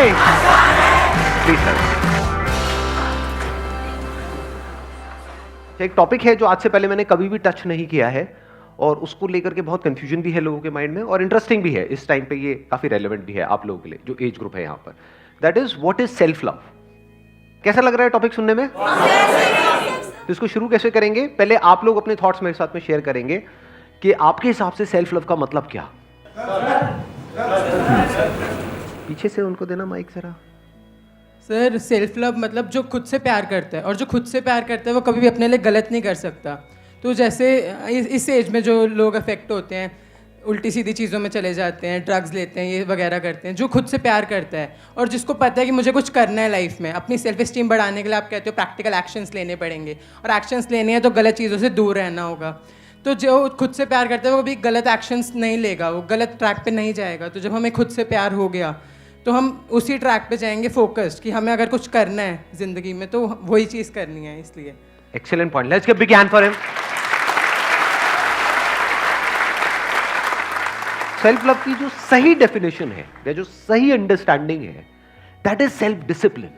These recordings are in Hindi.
नहीं? Please sir. एक टॉपिक है जो आज से पहले मैंने कभी भी टच नहीं किया है और उसको लेकर के बहुत कंफ्यूजन भी है लोगों के माइंड में और इंटरेस्टिंग भी है। इस टाइम पे ये काफी रेलेवेंट भी है आप लोगों के लिए जो एज ग्रुप है यहाँ पर। That is what is self love. कैसा लग रहा है टॉपिक सुनने में? तो इसको शुरू कैसे करेंगे? पहले आप लोग अपने थॉट्स मेरे साथ में शेयर करेंगे कि आपके हिसाब से सेल्फ लव का मतलब क्या। पीछे से उनको देना माइक जरा। सर, सेल्फ लव मतलब जो खुद से प्यार करता है, और जो खुद से प्यार करता है वो कभी भी अपने लिए गलत नहीं कर सकता। तो जैसे इस एज में जो लोग अफेक्ट होते हैं, उल्टी सीधी चीज़ों में चले जाते हैं, ड्रग्स लेते हैं, ये वगैरह करते हैं, जो खुद से प्यार करता है और जिसको पता है कि मुझे कुछ करना है लाइफ में, अपनी सेल्फ स्टीम बढ़ाने के लिए आप कहते हो प्रैक्टिकल एक्शंस लेने पड़ेंगे, और एक्शंस लेने हैं तो गलत चीज़ों से दूर रहना होगा। तो जो खुद से प्यार करता है वो कभी गलत एक्शंस नहीं लेगा, वो गलत ट्रैक पे नहीं जाएगा। तो जब हमें खुद से प्यार हो गया तो हम उसी ट्रैक पे जाएंगे फोकस्ड, कि हमें अगर कुछ करना है जिंदगी में तो वही चीज़ करनी है। इसलिए excellent point. Let's give big hand for him. Self love की जो सही डेफिनेशन है या जो सही अंडरस्टैंडिंग है, that is self discipline.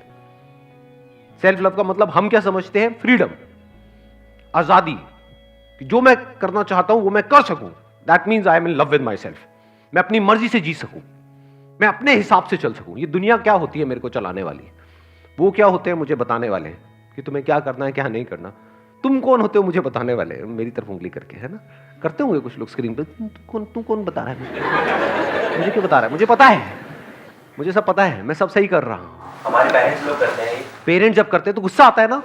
Self love का मतलब हम क्या समझते हैं? फ्रीडम, आजादी, कि जो मैं करना चाहता हूं वो मैं कर सकूं। That means I am in love with my self. मैं अपनी मर्जी से जी सकूं, मैं अपने हिसाब से चल सकूं। ये दुनिया क्या होती है मेरे को चलाने वाली, वो क्या होते हैं मुझे बताने वाले हैं कि तुम्हें क्या करना है क्या नहीं करना। तुम कौन होते हो मुझे बताने वाले? मेरी तरफ उंगली करके, है ना? करते होंगे कुछ लोग स्क्रीन पे। तू कौन बता रहा है मुझे क्यों बता रहा है? मुझे पता है, मुझे सब पता है, मैं सब सही कर रहा हूं। हमारे पेरेंट्स लोग करते हैं। पेरेंट्स जब करते हैं तो गुस्सा आता है ना।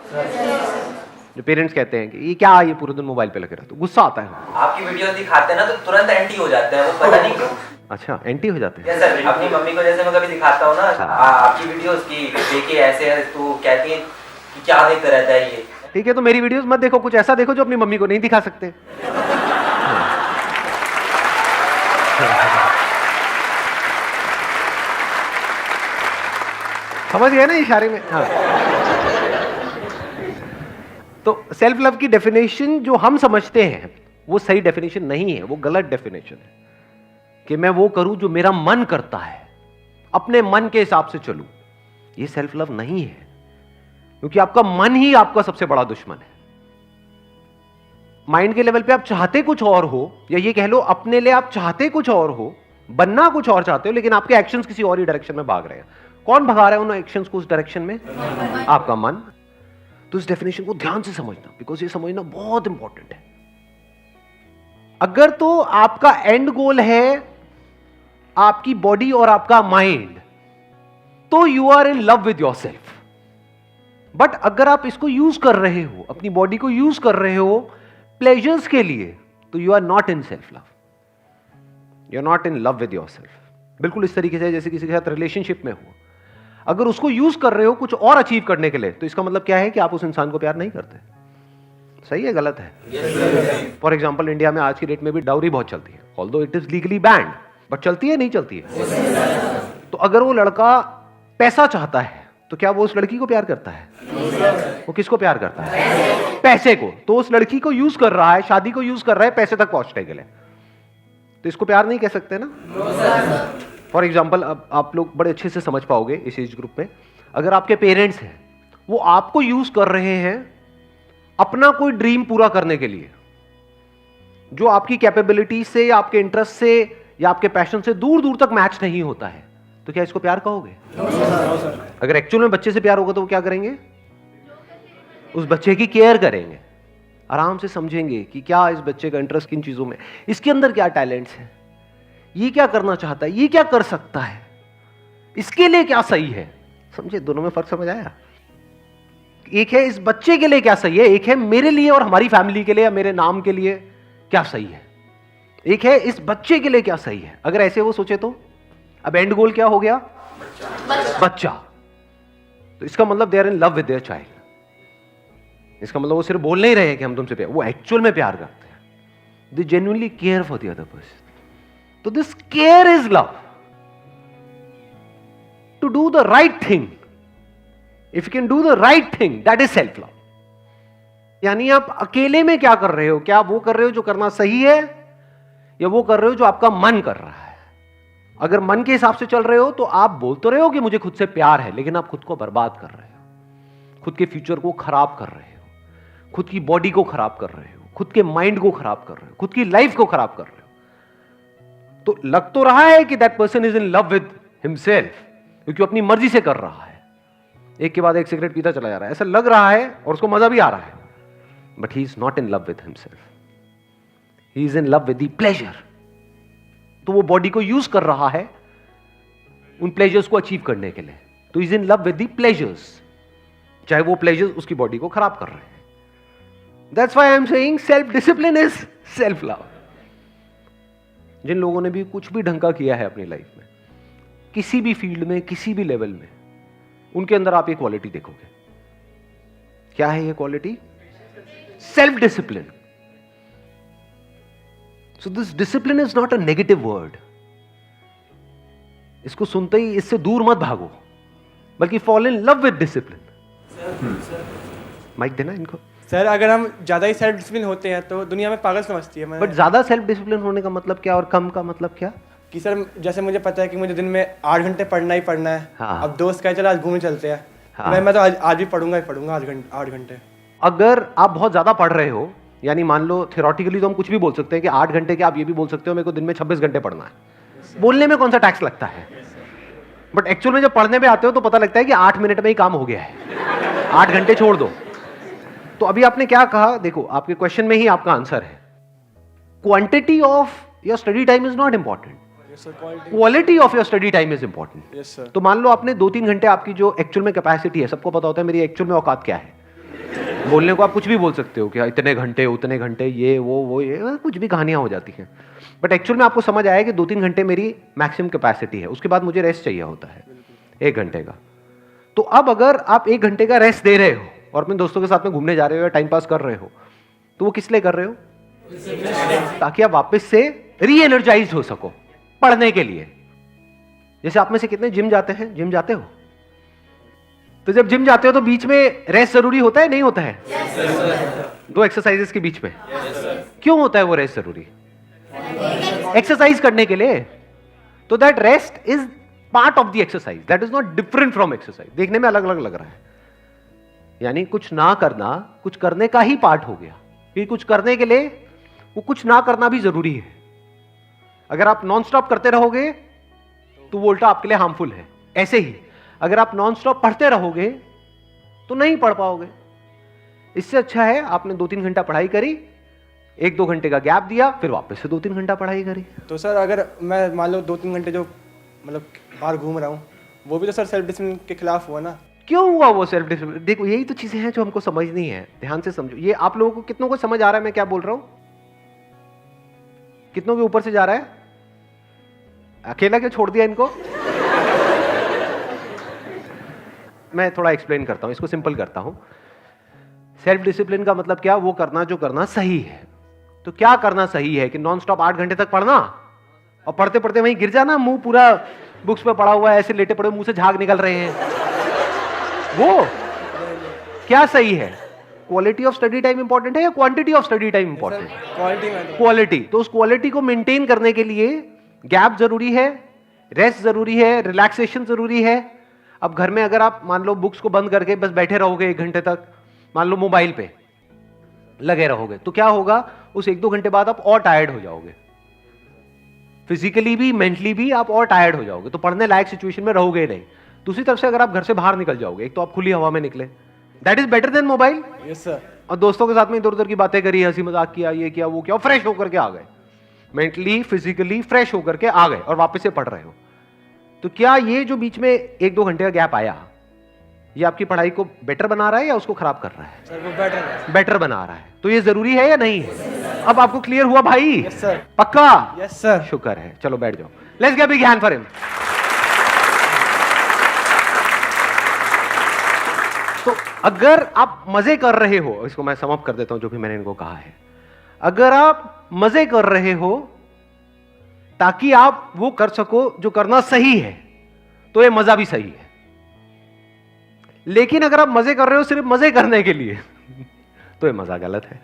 जो पेरेंट्स कहते हैं कि ये क्या, ये पूरे दिन मोबाइल पे लगे रहते, तो गुस्सा आता है। आपकी वीडियोस दिखाते हैं ना तो तुरंत एंटी हो जाते हैं, वो पता नहीं क्यों। अच्छा, एंटी हो जाते हैं। यस सर, अपनी मम्मी को जैसे मैं कभी दिखाता हूँ ना आपकी वीडियोस की, देखिए ऐसे है, तो कहती है कि क्या देखते रहता है ये। ठीक है, तो मेरी वीडियोस मत देखो, कुछ ऐसा देखो जो अपनी मम्मी को नहीं दिखा सकते। समझ गए ना इशारे में? हाँ। तो सेल्फ लव की डेफिनेशन जो हम समझते हैं वो सही डेफिनेशन नहीं है, वो गलत डेफिनेशन है। कि मैं वो करूं जो मेरा मन करता है, अपने मन के हिसाब से चलूं, ये सेल्फ लव नहीं है। क्योंकि आपका मन ही आपका सबसे बड़ा दुश्मन है। माइंड के लेवल पे आप चाहते कुछ और हो, या ये कह लो अपने लिए आप चाहते कुछ और हो, बनना कुछ और चाहते हो, लेकिन आपके एक्शंस किसी और ही डायरेक्शन में भाग रहे हैं। कौन भगा रहा है उन एक्शंस को उस डायरेक्शन में? आपका मन। तो इस डेफिनेशन को ध्यान से समझना, बिकॉज ये समझना बहुत इंपॉर्टेंट है। अगर तो आपका एंड गोल है आपकी बॉडी और आपका माइंड, तो you are in love with yourself. But अगर आप इसको यूज कर रहे हो, अपनी बॉडी को यूज कर रहे हो प्लेजर्स के लिए, तो you are not in self love, you are not in love with yourself. बिल्कुल इस तरीके से जैसे किसी के साथ रिलेशनशिप में हो, अगर उसको यूज कर रहे हो कुछ और अचीव करने के लिए, तो इसका मतलब क्या है कि आप उस इंसान को प्यार नहीं करते। सही है गलत है? फॉर एग्जाम्पल, इंडिया में आज की डेट में भी डाउरी बहुत चलती है, although it is legally band, but चलती है नहीं चलती है। तो अगर वो लड़का पैसा चाहता है तो क्या वो उस लड़की को प्यार करता है? वो किसको प्यार करता है? पैसे को। तो उस लड़की को यूज कर रहा है, शादी को यूज कर रहा है पैसे तक पहुंचने के लिए, तो इसको प्यार नहीं कह सकते ना। फॉर एग्जाम्पल, अब आप लोग बड़े अच्छे से समझ पाओगे इस एज ग्रुप में, अगर आपके पेरेंट्स हैं वो आपको यूज कर रहे हैं अपना कोई ड्रीम पूरा करने के लिए, जो आपकी कैपेबिलिटी से या आपके इंटरेस्ट से या आपके पैशन से दूर दूर तक मैच नहीं होता है, तो क्या इसको प्यार कहोगे? अगर एक्चुअल में बच्चे से प्यार होगा तो वो क्या करेंगे? उस बच्चे की केयर करेंगे, आराम से समझेंगे कि क्या इस बच्चे का इंटरेस्ट किन चीजों में, इसके अंदर क्या टैलेंट्स है, ये क्या करना चाहता है, ये क्या कर सकता है, इसके लिए क्या सही है। समझे? दोनों में फर्क समझ आया? एक है इस बच्चे के लिए क्या सही है, एक है मेरे लिए और हमारी फैमिली के लिए या मेरे नाम के लिए क्या सही है। एक है इस बच्चे के लिए क्या सही है। अगर ऐसे वो सोचे तो अब एंड गोल क्या हो गया? बच्चा। तो इसका मतलब they are in love with their child. इसका मतलब वो सिर्फ बोल नहीं रहे हैं कि हम तुमसे प्यार, वो एक्चुअल में प्यार करते हैं। They genuinely care for the other person. तो this care is love, to do the right thing. If you can do the right thing, that is self love. यानी आप अकेले में क्या कर रहे हो? क्या वो कर रहे हो जो करना सही है, या वो कर रहे हो जो आपका मन कर रहा है? अगर मन के हिसाब से चल रहे हो तो आप बोल तो रहे हो कि मुझे खुद से प्यार है, लेकिन आप खुद को बर्बाद कर रहे हो, खुद के फ्यूचर को खराब कर रहे हो, खुद की बॉडी को खराब कर रहे हो, खुद के माइंड को खराब कर रहे हो, खुद की लाइफ को खराब कर रहे हो। तो लग तो रहा है कि that person is in love with himself, क्योंकि अपनी मर्जी से कर रहा है, एक के बाद एक सिगरेट पीता चला जा रहा है, ऐसा लग रहा है और उसको मजा भी आ रहा है, but he is not in love with himself, he is in love with the pleasure. तो वो बॉडी को यूज कर रहा है उन प्लेजर्स को अचीव करने के लिए, तो is in love with the pleasures, चाहे वो प्लेजर्स उसकी बॉडी को खराब कर रहे हैं। That's why I am saying self discipline is self love. जिन लोगों ने भी कुछ भी ढंग का किया है अपनी लाइफ में, किसी भी फील्ड में, किसी भी लेवल में, उनके अंदर आप ये क्वालिटी देखोगे। क्या है ये quality? Self discipline. So this discipline is not a negative word. इसको सुनते ही इससे दूर मत भागो, बल्कि fall in love with discipline. Mike देना इनको। सर अगर हम ज़्यादा ही सेल्फ डिसिप्लिन होते हैं तो दुनिया में पागल समझती है। बट ज्यादा सेल्फ डिसिप्लिन होने का मतलब क्या और कम का मतलब क्या? कि सर जैसे मुझे पता है कि मुझे दिन में 8 घंटे पढ़ना ही पढ़ना है। हाँ। अब दोस्त कहे चलो आज घूमने चलते हैं। हाँ। मैं तो आज भी पढ़ूंगा ही पढ़ूंगा 8 घंटे। अगर आप बहुत ज्यादा पढ़ रहे हो, यानी मान लो थियोरेटिकली तो हम कुछ भी बोल सकते हैं कि 8 घंटे के, आप ये भी बोल सकते हो मेरे को दिन में 26 घंटे पढ़ना है। बोलने में कौन सा टैक्स लगता है? बट एक्चुअल में जब पढ़ने पे आते हो तो पता लगता है कि 8 मिनट में ही काम हो गया है, 8 घंटे छोड़ दो। तो अभी आपने क्या कहा? देखो, आपके क्वेश्चन में ही आपका आंसर है। Quantity of your study time is not important, quality of your study time is important. Yes sir. तो मान लो आपने 2-3 घंटे, आपकी जो एक्चुअल में कैपेसिटी है, सबको पता होता है मेरी एक्चुअल में औकात क्या है। बोलने को आप कुछ भी बोल सकते हो कि इतने घंटे, उतने घंटे, ये वो ये कुछ भी कहानियां हो जाती हैं। बट एक्चुअल में आपको समझ आया कि 2-3 घंटे मेरी मैक्सिमम कैपेसिटी है, उसके बाद मुझे रेस्ट चाहिए होता है 1 घंटे का। तो अब अगर आप 1 घंटे का रेस्ट दे रहे हो और अपने दोस्तों के साथ में घूमने जा रहे हो या टाइम पास कर रहे हो, तो वो किस लिए कर रहे हो? ताकि आप वापस से री एनर्जाइज हो सको पढ़ने के लिए। जैसे आप में से कितने जिम जाते हैं? जिम जाते हो? तो जब जिम जाते हो तो बीच में रेस्ट जरूरी होता है, नहीं होता है? दो एक्सरसाइजेस के बीच में क्यों होता है वो रेस्ट जरूरी? एक्सरसाइज करने के लिए। तो that rest is part of the exercise, that is not different from exercise. देखने में अलग अलग लग रहा है, यानी कुछ ना करना कुछ करने का ही पार्ट हो गया। फिर कुछ करने के लिए वो कुछ ना करना भी जरूरी है। अगर आप नॉन स्टॉप करते रहोगे तो वो उल्टा आपके लिए हार्मफुल है। ऐसे ही अगर आप नॉन स्टॉप पढ़ते रहोगे तो नहीं पढ़ पाओगे। इससे अच्छा है आपने 2-3 घंटा पढ़ाई करी, 1-2 घंटे का गैप दिया, फिर वापस से 2-3 घंटा पढ़ाई करी। तो सर अगर मैं मान लो 2-3 घंटे जो मतलब बाहर घूम रहा हूँ, वो भी तो सर सेल्फ डिसिप्लिन के खिलाफ हुआ ना। क्यों हुआ वो सेल्फ डिसिप्लिन? देखो, यही तो चीजें हैं जो हमको समझनी है। ध्यान से समझो। ये आप लोगों को कितनों को समझ आ रहा है मैं क्या बोल रहा हूं? कितनों के ऊपर से जा रहा है? अकेला क्यों छोड़ दिया इनको? मैं थोड़ा एक्सप्लेन करता हूं, इसको सिंपल करता हूं। सेल्फ डिसिप्लिन का मतलब क्या? वो करना जो करना सही है। तो क्या करना सही है? कि नॉन स्टॉप 8 घंटे तक पढ़ना और पढ़ते पढ़ते वहीं गिर जाना, मुंह पूरा बुक्स पे पड़ा हुआ है, ऐसे लेटे पड़े, मुंह से झाग निकल रहे हैं। वो क्या सही है? Quality of study time important है या quantity of study time important है? क्वालिटी में क्वालिटी। तो उस क्वालिटी को मेंटेन करने के लिए गैप जरूरी है, रेस्ट जरूरी है, रिलैक्सेशन जरूरी है। अब घर में अगर आप मान लो बुक्स को बंद करके बस बैठे रहोगे 1 घंटे तक, मान लो मोबाइल पे लगे रहोगे, तो क्या होगा? उस 1-2 घंटे बाद आप और टायर्ड हो जाओगे, फिजिकली भी मेंटली भी आप और टायर्ड हो जाओगे, तो पढ़ने लायक सिचुएशन में रहोगे नहीं। दूसरी तरफ से अगर आप घर से बाहर निकल जाओगे, एक तो आप खुली हवा में निकले, that is better than mobile. Yes sir. और दोस्तों के साथ में इधर उधर की बातें करी, हंसी मजाक किया, ये किया वो किया, फ्रेश होकर के आ गए, मेंटली फिजिकली फ्रेश होकर के आ गए और वापस से पढ़ रहे हो। तो क्या ये जो बीच में 1-2 घंटे का गैप आया, ये आपकी पढ़ाई को बेटर बना रहा है या उसको खराब कर रहा है? सर वो बेटर है। बेटर बना रहा है। तो ये जरूरी है या नहीं है? अब आपको क्लियर हुआ भाई? Yes sir. पक्का? Yes sir. शुक्र है। चलो बैठ जाओ। Let's give a big hand for him. तो अगर आप मजे कर रहे हो, इसको मैं सम अप कर देता हूं जो भी मैंने इनको कहा है। अगर आप मजे कर रहे हो ताकि आप वो कर सको जो करना सही है, तो ये मजा भी सही है। लेकिन अगर आप मजे कर रहे हो सिर्फ मजे करने के लिए, तो ये मजा गलत है।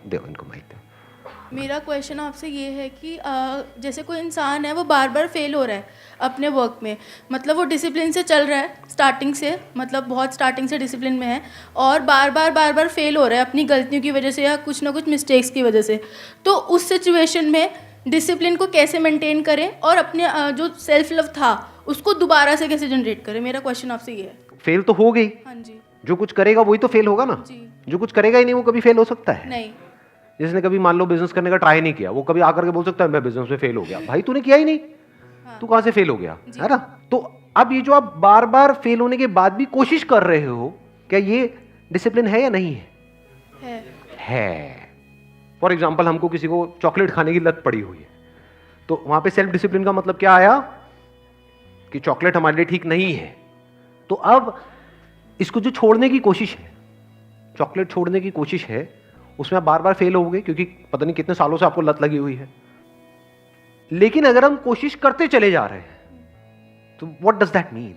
दो इनको माइक दो। मेरा क्वेश्चन आपसे ये है कि जैसे कोई इंसान है वो बार बार फेल हो रहा है अपने वर्क में, मतलब वो डिसिप्लिन से चल रहा है स्टार्टिंग से, मतलब बहुत स्टार्टिंग से डिसिप्लिन में है, और बार बार फेल हो रहा है अपनी गलतियों की वजह से या कुछ ना कुछ मिस्टेक्स की वजह से। तो उस सिचुएशन में डिसिप्लिन को कैसे मेंटेन करें और अपने जो सेल्फ लव था उसको दोबारा से कैसे जनरेट करें? मेरा क्वेश्चन आपसे ये है। फेल तो हो गई, हाँ जी। जो कुछ करेगा वही तो फेल होगा ना। जी। जो कुछ करेगा ही नहीं वो कभी फेल हो सकता है? नहीं। जिसने कभी मान लो बिजनेस करने का ट्राई नहीं किया, वो कभी आकर के बोल सकता है मैं बिजनेस में फेल हो गया? भाई तूने किया ही नहीं, तू कहां से फेल हो गया, है ना? तो अब ये जो आप बार बार फेल होने के बाद भी कोशिश कर रहे हो, क्या ये डिसिप्लिन है या नहीं है? है। फॉर एग्जाम्पल हमको किसी को चॉकलेट खाने की लत पड़ी हुई है, तो वहां पे सेल्फ डिसिप्लिन का मतलब क्या आया कि चॉकलेट हमारे लिए ठीक नहीं है। तो अब इसको जो छोड़ने की कोशिश है, चॉकलेट छोड़ने की कोशिश है, उसमें आप बार बार फेल होगे क्योंकि पता नहीं कितने सालों से आपको लत लगी हुई है। लेकिन अगर हम कोशिश करते चले जा रहे हैं तो what does that mean?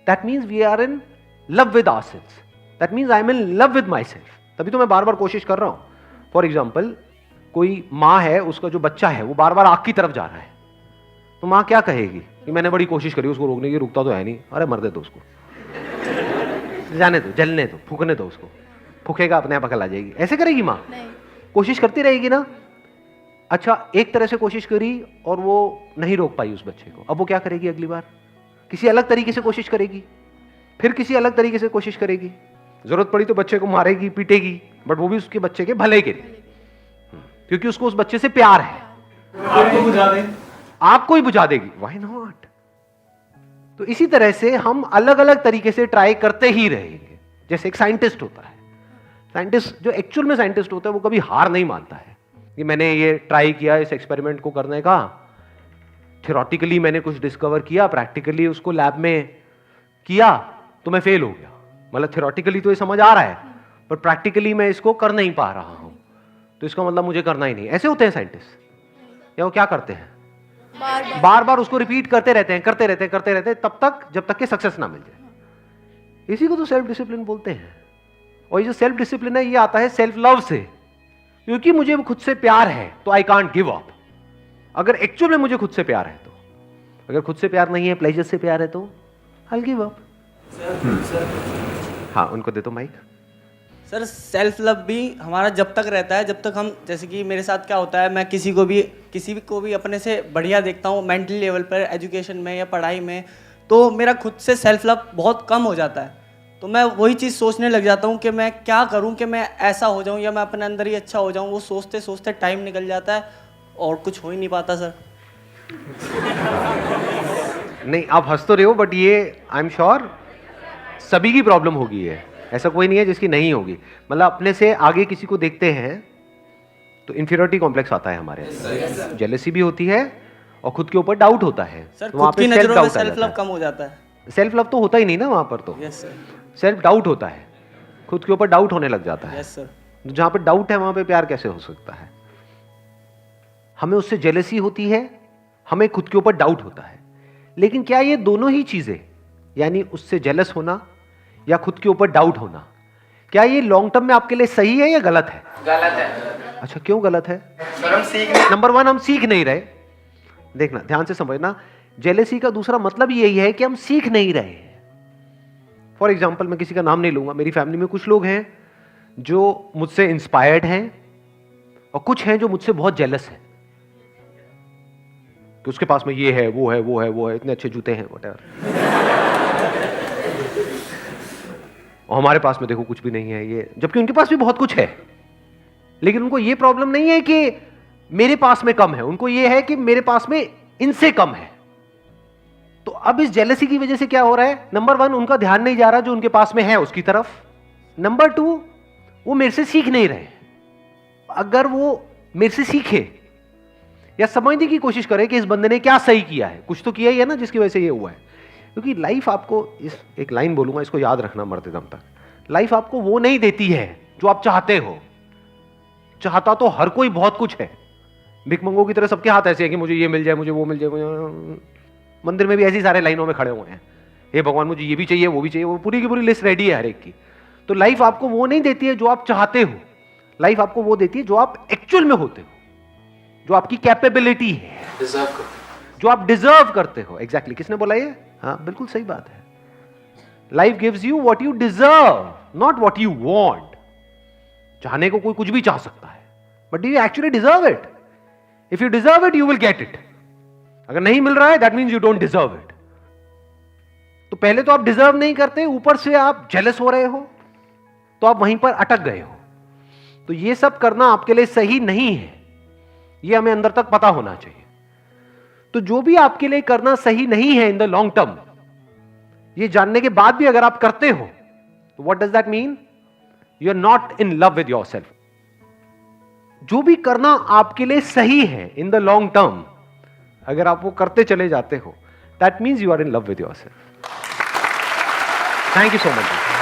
That means we are in love with ourselves, that means I am in love with myself. तभी तो मैं बार बार कोशिश कर रहा हूं। फॉर एग्जाम्पल कोई माँ है, उसका जो बच्चा है वो बार बार आग की तरफ जा रहा है, तो माँ क्या कहेगी कि मैंने बड़ी कोशिश करी उसको रोकने की, रुकता तो है नहीं, अरे मर दे दो उसको, जाने दो, जलने दो, फूकने दो उसको, फूकेगा अपने आप अकल आ जाएगी। ऐसे करेगी माँ? कोशिश करती रहेगी ना। अच्छा, एक तरह से कोशिश करी और वो नहीं रोक पाई उस बच्चे को, अब वो क्या करेगी? अगली बार किसी अलग तरीके से कोशिश करेगी, फिर किसी अलग तरीके से कोशिश करेगी, जरूरत पड़ी तो बच्चे को मारेगी, पीटेगी, बट वो भी उसके बच्चे के भले के लिए, क्योंकि उसको उस बच्चे से प्यार है। आपको बुझा देगी, आपको ही बुझा देगी, व्हाई नॉट? तो इसी तरह से हम अलग अलग तरीके से ट्राई करते ही रहेंगे। जैसे एक साइंटिस्ट होता है, साइंटिस्ट जो एक्चुअल में साइंटिस्ट होता है वो कभी हार नहीं मानता है कि मैंने ये ट्राई किया इस एक्सपेरिमेंट को करने का, थ्योरेटिकली मैंने कुछ डिस्कवर किया, प्रैक्टिकली उसको लैब में किया तो मैं फेल हो गया। मतलब थ्योरेटिकली तो ये समझ आ रहा है पर प्रैक्टिकली मैं इसको कर नहीं पा रहा हूं, तो इसका मतलब मुझे करना ही नहीं। ऐसे होते हैं साइंटिस्ट। या वो क्या करते हैं? बार बार उसको रिपीट करते रहते हैं, करते रहते हैं तब तक जब तक कि सक्सेस ना मिल जाए। इसी को तो सेल्फ डिसिप्लिन बोलते हैं। और ये जो सेल्फ डिसिप्लिन है ये आता है सेल्फ लव से, क्योंकि मुझे खुद से प्यार है तो आई कांट गिव अप। अगर एक्चुअल में मुझे खुद से प्यार है तो, अगर खुद से प्यार नहीं है, प्लेजर से प्यार है तो आई गिव अप। हाँ, उनको दे दो माइक। सर, सेल्फ लव भी हमारा जब तक रहता है जब तक हम, जैसे कि मेरे साथ क्या होता है, मैं किसी को भी अपने से बढ़िया देखता हूँ मेंटली लेवल पर, एजुकेशन में या पढ़ाई में, तो मेरा खुद से सेल्फ लव बहुत कम हो जाता है। तो मैं वही चीज़ सोचने लग जाता हूँ कि मैं क्या करूँ कि मैं ऐसा हो जाऊँ या मैं अपने अंदर ही अच्छा हो जाऊँ। वो सोचते सोचते टाइम निकल जाता है और कुछ हो ही नहीं पाता सर। नहीं, आप हंस तो रहे हो, बट ये आई एम श्योर सभी की प्रॉब्लम होगी है, ऐसा कोई नहीं है जिसकी नहीं होगी। मतलब अपने से आगे किसी को देखते हैं तो इंफीरियरिटी कॉम्प्लेक्स आता है हमारे अंदर, जेलेसी भी होती है और खुद के ऊपर डाउट होता है। सर, तो वहाँ खुद की पे नजरों में सेल्फ सेल्फ लव कम हो जाता है। सेल्फ लव तो होता ही नहीं ना वहां पर, तो यस सर। सेल्फ डाउट होता है, खुद के ऊपर डाउट होने लग जाता है। Yes sir. जहां पे डाउट है वहां पे प्यार कैसे हो सकता है? हमें उससे जेलेसी होती है, हमें खुद के ऊपर डाउट होता है। लेकिन क्या ये दोनों ही चीजें, यानी उससे जेलस होना या खुद के ऊपर डाउट होना, क्या ये लॉन्ग टर्म में आपके लिए सही है या गलत है? गलत है। अच्छा, क्यों गलत है? सर, हम सीख नहीं। नंबर वन, हम सीख नहीं रहे। देखना, ध्यान से समझना, जेलेसी का दूसरा मतलब यही है कि हम सीख नहीं रहे हैं। फॉर एग्जाम्पल, मैं किसी का नाम नहीं लूंगा, मेरी फैमिली में कुछ लोग हैं जो मुझसे इंस्पायर्ड हैं और कुछ हैं जो मुझसे बहुत जेलस हैं कि उसके पास में ये है, वो है, वो है, वो है, इतने अच्छे जूते हैं, व्हाटएवर, और हमारे पास में देखो कुछ भी नहीं है ये, जबकि उनके पास भी बहुत कुछ है। लेकिन उनको ये प्रॉब्लम नहीं है कि मेरे पास में कम है, उनको ये है कि मेरे पास में इनसे कम है। तो अब इस जेलसी की वजह से क्या हो रहा है? नंबर वन, उनका ध्यान नहीं जा रहा जो उनके पास में है उसकी तरफ। नंबर टू, वो मेरे से सीख नहीं रहे। अगर वो मेरे से सीखे या समझने की कोशिश करे कि इस बंदे ने क्या सही किया है, कुछ तो किया ही है ना जिसकी वजह से ये हुआ है। क्योंकि लाइफ आपको, इस एक लाइन बोलूंगा, इसको याद रखना मरते दम तक, लाइफ आपको वो नहीं देती है जो आप चाहते हो। चाहता तो हर कोई बहुत कुछ है, भिखमंगों की तरह सबके हाथ ऐसे हैं कि मुझे ये मिल जाए, मुझे वो मिल जाए, मंदिर में भी ऐसी सारे लाइनों में खड़े हुए हैं, हे भगवान मुझे ये भी चाहिए, वो भी चाहिए, वो पूरी की पूरी लिस्ट रेडी है हर एक की। तो लाइफ आपको वो नहीं देती है जो आप चाहते हो, लाइफ आपको वो देती है जो आप एक्चुअल में होते हो। जो आपकी कैपेबिलिटी है, जो आप डिजर्व करते हो। एग्जैक्टली किसने बोला ये? हाँ, बिल्कुल सही बात है। Life gives you what you deserve, not what you want. चाहने को कोई कुछ भी चाह सकता है, but do you actually deserve it? If you deserve it, you will get it. अगर नहीं मिल रहा है, that means you don't deserve it. तो पहले तो आप डिजर्व नहीं करते, ऊपर से आप जेलस हो रहे हो, तो आप वहीं पर अटक गए हो। तो ये सब करना आपके लिए सही नहीं है, ये हमें अंदर तक पता होना चाहिए। तो जो भी आपके लिए करना सही नहीं है इन द लॉन्ग टर्म, ये जानने के बाद भी अगर आप करते हो, तो what does that mean? You are not in love with yourself. जो भी करना आपके लिए सही है इन द लॉन्ग टर्म, अगर आप वो करते चले जाते हो, that means you are in love with yourself. Thank you so much.